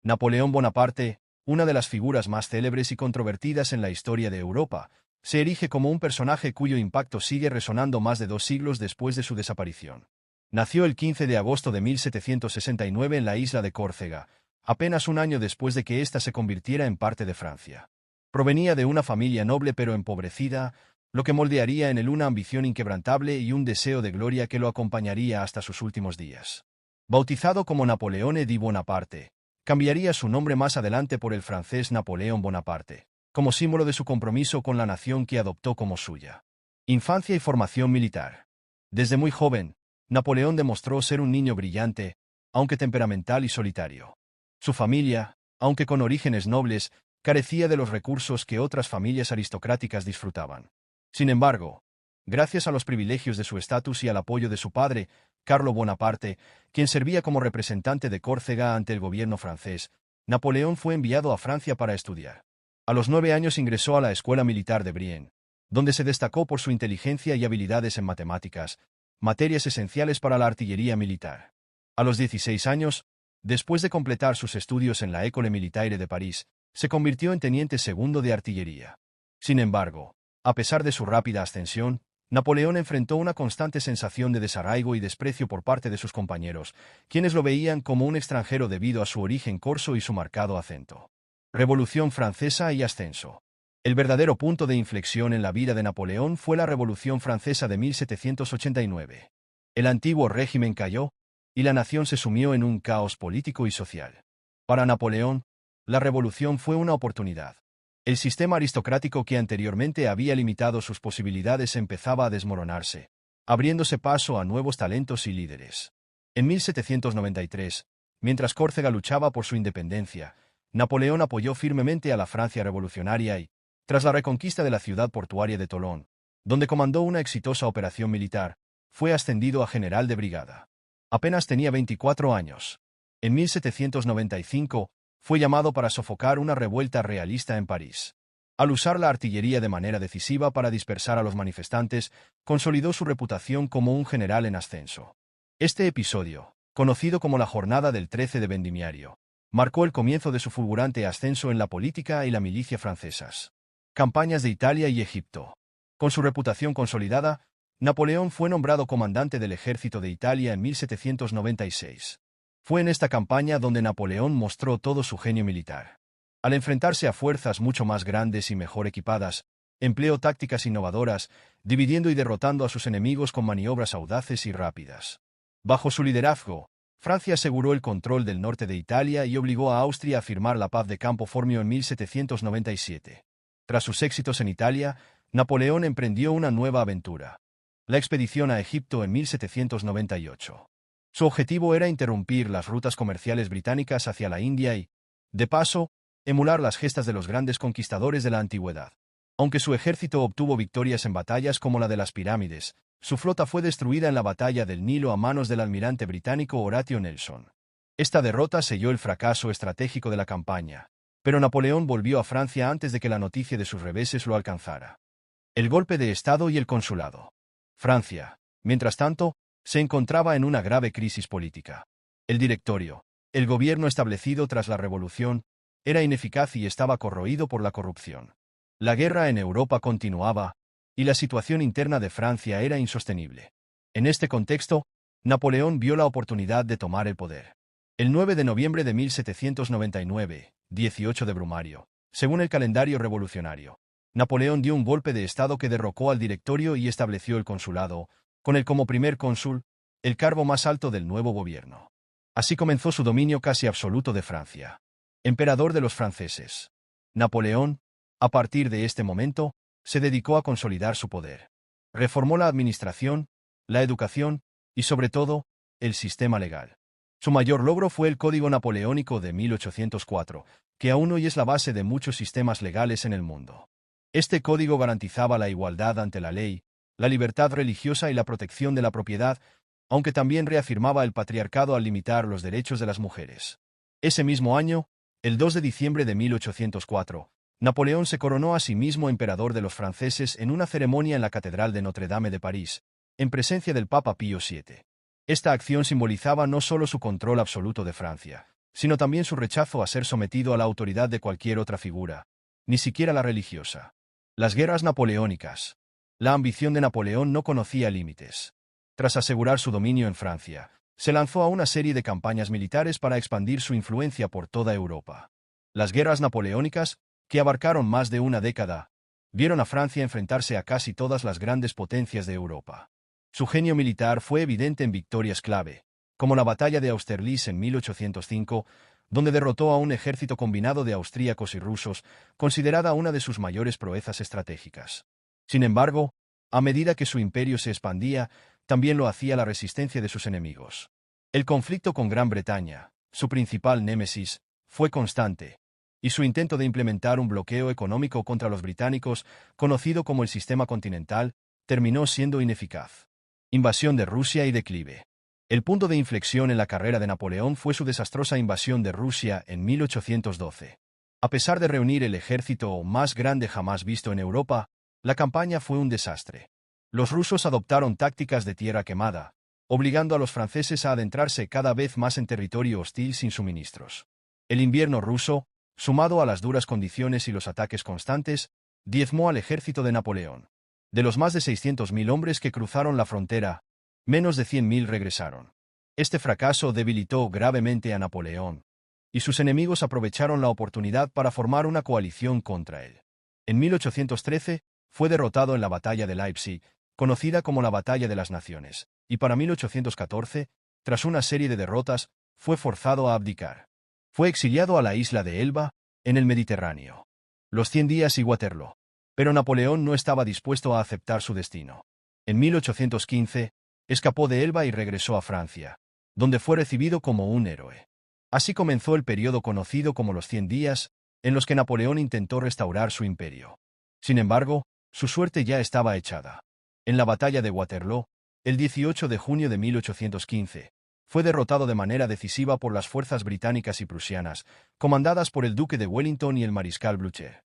Napoleón Bonaparte, una de las figuras más célebres y controvertidas en la historia de Europa, se erige como un personaje cuyo impacto sigue resonando más de 2 siglos después de su desaparición. Nació el 15 de agosto de 1769 en la isla de Córcega, apenas un año después de que ésta se convirtiera en parte de Francia. Provenía de una familia noble pero empobrecida, lo que moldearía en él una ambición inquebrantable y un deseo de gloria que lo acompañaría hasta sus últimos días. Bautizado como Napoleone di Bonaparte, cambiaría su nombre más adelante por el francés Napoléon Bonaparte, como símbolo de su compromiso con la nación que adoptó como suya. Infancia y formación militar. Desde muy joven, Napoleón demostró ser un niño brillante, aunque temperamental y solitario. Su familia, aunque con orígenes nobles, carecía de los recursos que otras familias aristocráticas disfrutaban. Sin embargo, gracias a los privilegios de su estatus y al apoyo de su padre, Carlo Bonaparte, quien servía como representante de Córcega ante el gobierno francés, Napoleón fue enviado a Francia para estudiar. A los 9 años ingresó a la Escuela Militar de Brienne, donde se destacó por su inteligencia y habilidades en matemáticas, materias esenciales para la artillería militar. A los 16 años, después de completar sus estudios en la École Militaire de París, se convirtió en teniente segundo de artillería. Sin embargo, a pesar de su rápida ascensión, Napoleón enfrentó una constante sensación de desarraigo y desprecio por parte de sus compañeros, quienes lo veían como un extranjero debido a su origen corso y su marcado acento. Revolución Francesa y ascenso. El verdadero punto de inflexión en la vida de Napoleón fue la Revolución Francesa de 1789. El antiguo régimen cayó, y la nación se sumió en un caos político y social. Para Napoleón, la revolución fue una oportunidad. El sistema aristocrático que anteriormente había limitado sus posibilidades empezaba a desmoronarse, abriéndose paso a nuevos talentos y líderes. En 1793, mientras Córcega luchaba por su independencia, Napoleón apoyó firmemente a la Francia revolucionaria y, tras la reconquista de la ciudad portuaria de Tolón, donde comandó una exitosa operación militar, fue ascendido a general de brigada. Apenas tenía 24 años. En 1795, fue llamado para sofocar una revuelta realista en París. Al usar la artillería de manera decisiva para dispersar a los manifestantes, consolidó su reputación como un general en ascenso. Este episodio, conocido como la Jornada del 13 de Vendimiario, marcó el comienzo de su fulgurante ascenso en la política y la milicia francesas. Campañas de Italia y Egipto. Con su reputación consolidada, Napoleón fue nombrado comandante del ejército de Italia en 1796. Fue en esta campaña donde Napoleón mostró todo su genio militar. Al enfrentarse a fuerzas mucho más grandes y mejor equipadas, empleó tácticas innovadoras, dividiendo y derrotando a sus enemigos con maniobras audaces y rápidas. Bajo su liderazgo, Francia aseguró el control del norte de Italia y obligó a Austria a firmar la paz de Campo Formio en 1797. Tras sus éxitos en Italia, Napoleón emprendió una nueva aventura: la expedición a Egipto en 1798. Su objetivo era interrumpir las rutas comerciales británicas hacia la India y, de paso, emular las gestas de los grandes conquistadores de la antigüedad. Aunque su ejército obtuvo victorias en batallas como la de las Pirámides, su flota fue destruida en la batalla del Nilo a manos del almirante británico Horatio Nelson. Esta derrota selló el fracaso estratégico de la campaña, pero Napoleón volvió a Francia antes de que la noticia de sus reveses lo alcanzara. El golpe de Estado y el consulado. Francia, mientras tanto, se encontraba en una grave crisis política. El directorio, el gobierno establecido tras la revolución, era ineficaz y estaba corroído por la corrupción. La guerra en Europa continuaba, y la situación interna de Francia era insostenible. En este contexto, Napoleón vio la oportunidad de tomar el poder. El 9 de noviembre de 1799, 18 de Brumario, según el calendario revolucionario, Napoleón dio un golpe de Estado que derrocó al directorio y estableció el consulado, con él como primer cónsul, el cargo más alto del nuevo gobierno. Así comenzó su dominio casi absoluto de Francia. Emperador de los franceses. Napoleón, a partir de este momento, se dedicó a consolidar su poder. Reformó la administración, la educación y, sobre todo, el sistema legal. Su mayor logro fue el Código Napoleónico de 1804, que aún hoy es la base de muchos sistemas legales en el mundo. Este código garantizaba la igualdad ante la ley, la libertad religiosa y la protección de la propiedad, aunque también reafirmaba el patriarcado al limitar los derechos de las mujeres. Ese mismo año, el 2 de diciembre de 1804, Napoleón se coronó a sí mismo emperador de los franceses en una ceremonia en la Catedral de Notre-Dame de París, en presencia del Papa Pío VII. Esta acción simbolizaba no solo su control absoluto de Francia, sino también su rechazo a ser sometido a la autoridad de cualquier otra figura, ni siquiera la religiosa. Las guerras napoleónicas. La ambición de Napoleón no conocía límites. Tras asegurar su dominio en Francia, se lanzó a una serie de campañas militares para expandir su influencia por toda Europa. Las guerras napoleónicas, que abarcaron más de una década, vieron a Francia enfrentarse a casi todas las grandes potencias de Europa. Su genio militar fue evidente en victorias clave, como la batalla de Austerlitz en 1805, donde derrotó a un ejército combinado de austríacos y rusos, considerada una de sus mayores proezas estratégicas. Sin embargo, a medida que su imperio se expandía, también lo hacía la resistencia de sus enemigos. El conflicto con Gran Bretaña, su principal némesis, fue constante, y su intento de implementar un bloqueo económico contra los británicos, conocido como el Sistema Continental, terminó siendo ineficaz. Invasión de Rusia y declive. El punto de inflexión en la carrera de Napoleón fue su desastrosa invasión de Rusia en 1812. A pesar de reunir el ejército más grande jamás visto en Europa, la campaña fue un desastre. Los rusos adoptaron tácticas de tierra quemada, obligando a los franceses a adentrarse cada vez más en territorio hostil sin suministros. El invierno ruso, sumado a las duras condiciones y los ataques constantes, diezmó al ejército de Napoleón. De los más de 600.000 hombres que cruzaron la frontera, menos de 100.000 regresaron. Este fracaso debilitó gravemente a Napoleón, y sus enemigos aprovecharon la oportunidad para formar una coalición contra él. En 1813, fue derrotado en la batalla de Leipzig, conocida como la Batalla de las Naciones, y para 1814, tras una serie de derrotas, fue forzado a abdicar. Fue exiliado a la isla de Elba, en el Mediterráneo. Los 100 días y Waterloo. Pero Napoleón no estaba dispuesto a aceptar su destino. En 1815, escapó de Elba y regresó a Francia, donde fue recibido como un héroe. Así comenzó el periodo conocido como los 100 días, en los que Napoleón intentó restaurar su imperio. Sin embargo, su suerte ya estaba echada. En la batalla de Waterloo, el 18 de junio de 1815, fue derrotado de manera decisiva por las fuerzas británicas y prusianas, comandadas por el duque de Wellington y el mariscal Blücher.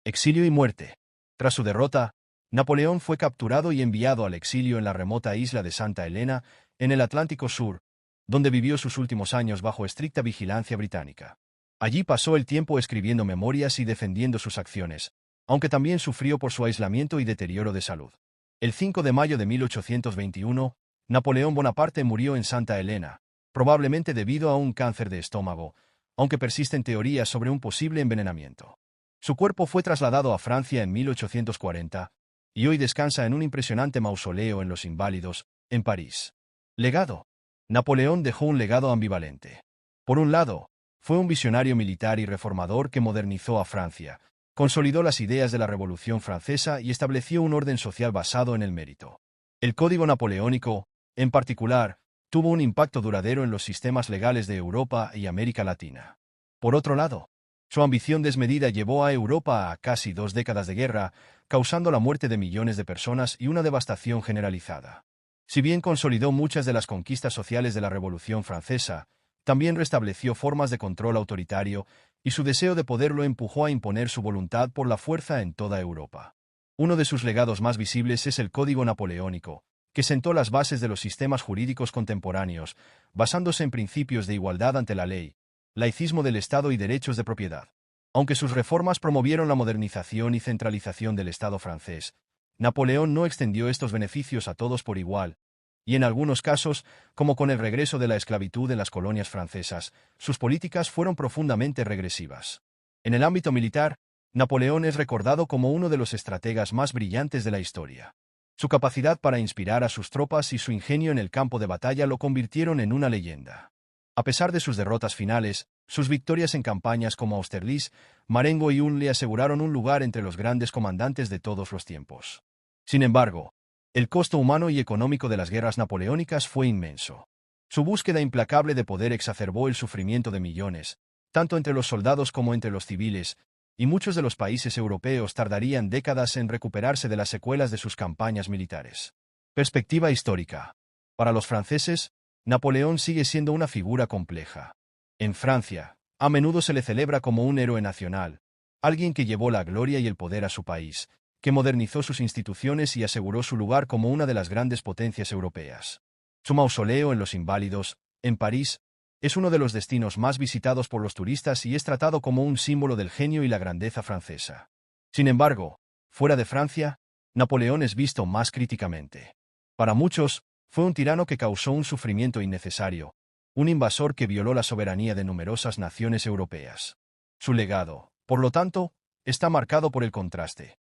Exilio y muerte. Tras su derrota, Napoleón fue capturado y enviado al exilio en la remota isla de Santa Elena, en el Atlántico Sur, donde vivió sus últimos años bajo estricta vigilancia británica. Allí pasó el tiempo escribiendo memorias y defendiendo sus acciones, aunque también sufrió por su aislamiento y deterioro de salud. El 5 de mayo de 1821, Napoleón Bonaparte murió en Santa Elena, probablemente debido a un cáncer de estómago, aunque persisten teorías sobre un posible envenenamiento. Su cuerpo fue trasladado a Francia en 1840, y hoy descansa en un impresionante mausoleo en Los Inválidos, en París. Legado. Napoleón dejó un legado ambivalente. Por un lado, fue un visionario militar y reformador que modernizó a Francia, consolidó las ideas de la Revolución Francesa y estableció un orden social basado en el mérito. El Código Napoleónico, en particular, tuvo un impacto duradero en los sistemas legales de Europa y América Latina. Por otro lado, su ambición desmedida llevó a Europa a casi 2 décadas de guerra, causando la muerte de millones de personas y una devastación generalizada. Si bien consolidó muchas de las conquistas sociales de la Revolución Francesa, también restableció formas de control autoritario, y su deseo de poder lo empujó a imponer su voluntad por la fuerza en toda Europa. Uno de sus legados más visibles es el Código Napoleónico, que sentó las bases de los sistemas jurídicos contemporáneos, basándose en principios de igualdad ante la ley, laicismo del Estado y derechos de propiedad. Aunque sus reformas promovieron la modernización y centralización del Estado francés, Napoleón no extendió estos beneficios a todos por igual, y en algunos casos, como con el regreso de la esclavitud en las colonias francesas, sus políticas fueron profundamente regresivas. En el ámbito militar, Napoleón es recordado como uno de los estrategas más brillantes de la historia. Su capacidad para inspirar a sus tropas y su ingenio en el campo de batalla lo convirtieron en una leyenda. A pesar de sus derrotas finales, sus victorias en campañas como Austerlitz, Marengo y Ulm le aseguraron un lugar entre los grandes comandantes de todos los tiempos. Sin embargo, el costo humano y económico de las guerras napoleónicas fue inmenso. Su búsqueda implacable de poder exacerbó el sufrimiento de millones, tanto entre los soldados como entre los civiles, y muchos de los países europeos tardarían décadas en recuperarse de las secuelas de sus campañas militares. Perspectiva histórica. Para los franceses, Napoleón sigue siendo una figura compleja. En Francia, a menudo se le celebra como un héroe nacional, alguien que llevó la gloria y el poder a su país, que modernizó sus instituciones y aseguró su lugar como una de las grandes potencias europeas. Su mausoleo en Los Inválidos, en París, Es uno de los destinos más visitados por los turistas y es tratado como un símbolo del genio y la grandeza francesa. Sin embargo, fuera de Francia, Napoleón es visto más críticamente. Para muchos, fue un tirano que causó un sufrimiento innecesario, un invasor que violó la soberanía de numerosas naciones europeas. Su legado, por lo tanto, está marcado por el contraste.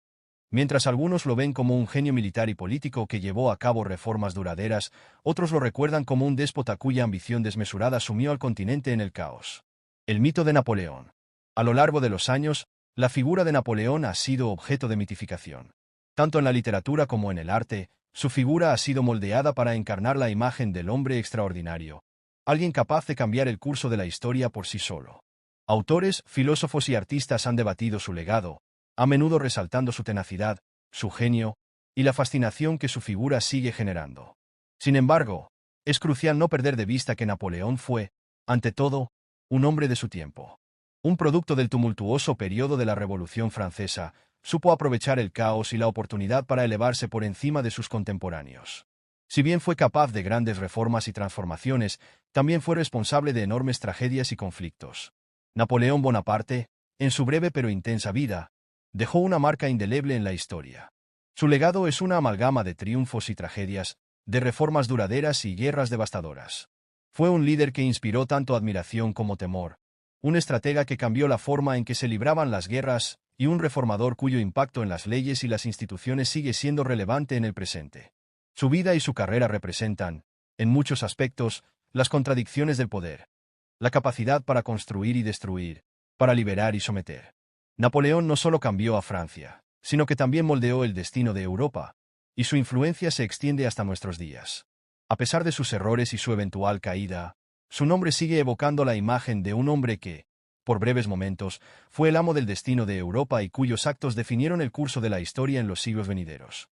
Mientras algunos lo ven como un genio militar y político que llevó a cabo reformas duraderas, otros lo recuerdan como un déspota cuya ambición desmesurada sumió al continente en el caos. El mito de Napoleón. A lo largo de los años, la figura de Napoleón ha sido objeto de mitificación. Tanto en la literatura como en el arte, su figura ha sido moldeada para encarnar la imagen del hombre extraordinario, alguien capaz de cambiar el curso de la historia por sí solo. Autores, filósofos y artistas han debatido su legado, a menudo resaltando su tenacidad, su genio y la fascinación que su figura sigue generando. Sin embargo, es crucial no perder de vista que Napoleón fue, ante todo, un hombre de su tiempo. Un producto del tumultuoso periodo de la Revolución Francesa, supo aprovechar el caos y la oportunidad para elevarse por encima de sus contemporáneos. Si bien fue capaz de grandes reformas y transformaciones, también fue responsable de enormes tragedias y conflictos. Napoleón Bonaparte, en su breve pero intensa vida, dejó una marca indeleble en la historia. Su legado es una amalgama de triunfos y tragedias, de reformas duraderas y guerras devastadoras. Fue un líder que inspiró tanto admiración como temor, un estratega que cambió la forma en que se libraban las guerras, y un reformador cuyo impacto en las leyes y las instituciones sigue siendo relevante en el presente. Su vida y su carrera representan, en muchos aspectos, las contradicciones del poder. La capacidad para construir y destruir, para liberar y someter. Napoleón no solo cambió a Francia, sino que también moldeó el destino de Europa, y su influencia se extiende hasta nuestros días. A pesar de sus errores y su eventual caída, su nombre sigue evocando la imagen de un hombre que, por breves momentos, fue el amo del destino de Europa y cuyos actos definieron el curso de la historia en los siglos venideros.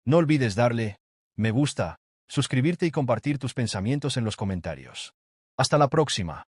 No olvides darle me gusta, suscribirte y compartir tus pensamientos en los comentarios. Hasta la próxima.